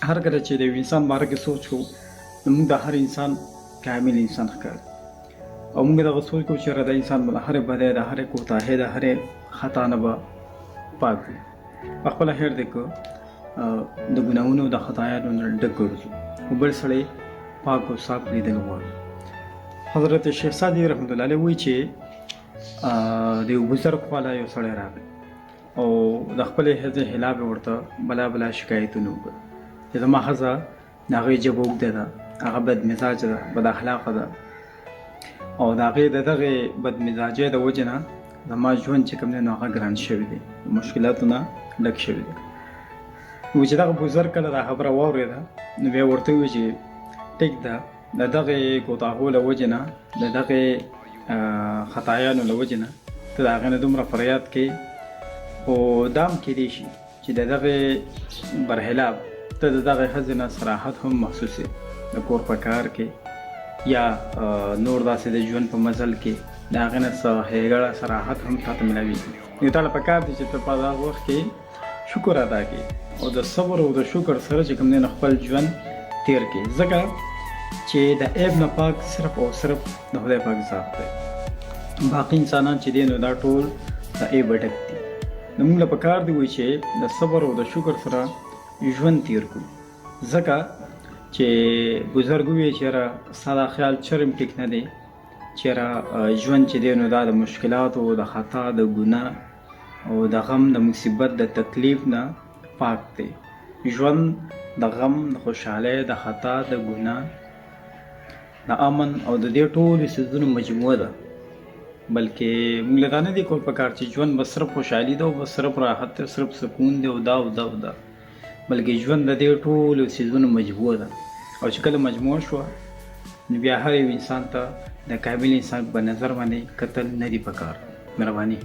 هر کله چې د یو انسان باره کې سوچ کوو نو موږ د هر انسان کامل انسان ښکاري او موږ دغه سوچ کوو چې یاره دا انسان به د هرې بدۍ د هرې کوتاهۍ د هرې خطا نه به پاک وي. په خپله خیر دی که د ګناهونو د خطایانو نه ډک ګرځو خو بل سړی پاک او صاف لیدل غواړي. حضرت شیخ سعدي رحمت الله علیه وایي چې د یو بزرګ خواله یو سړی راغی او د خپلې ښځې خلاف یې ورته بلا شکایتونه وکړل چې زما ښځه د هغې ژبه اوږده ده، هغه بد مزاجه ده، بد اخلاقه ده او د هغې د دغې بد مزاجۍ د وجې نه زما ژوند چې کوم دی نو هغه ګران شوی دی، مشکلاتو نه ډک شوی دی. نو چې دغه بزرګ کله دا خبره واورېده نو بیا ورته وویل چې ټیک ده د دغې کوتاهو له وجې نه د دغې خطایانو له وجې نه ته د هغې نه دومره فریاد کوې خو دا هم کیدی شي چې د دغې برخلاف ته د دغې ښځې نه صراحت هم محسوس یې د کور په کار کې یا نور داسې د ژوند په مزل کې د هغې نه څه ښېګړه صراحت هم تا ته میلاویږي. نو تا له پکار دی چې ته په دغه وخت کې شکر ادا کړې او د صبر او د شکر سره چې کوم دی نو خپل ژوند تیر کړې ځکه چې د عیب نه پاک صرف او صرف د خدای پاک ذات دی. باقي انسانان چې دی نو دا ټول د عیبه ډک دي. نو موږ له پکار دی وایي چې د صبر او د شکر سره ژوند تیر کړو ځکه چې بزرګ ووایي چې یاره ستا دا خیال چرم ټیک نه دی چې یاره ژوند چې دی نو دا د مشکلاتو د خطا د ګناه او د غم د مصیبت د تکلیف نه پاک دی. ژوند د غم د خوشحالۍ د خطا د ګناه د امن او د دې ټولو څیزونو مجموعه ده بلکې موږ له دا نه دي کول پکار چې ژوند به صرف خوشحالي ده او به صرف راحت دی صرف سکون دی او دا بلکې ژوند د دې ټولو څیزونو مجموعه ده او چې کله مجموعه شوه نو بیا هر یو انسان ته د کامل انسان په نظر باندې کتل نه دي پکار. مهرباني.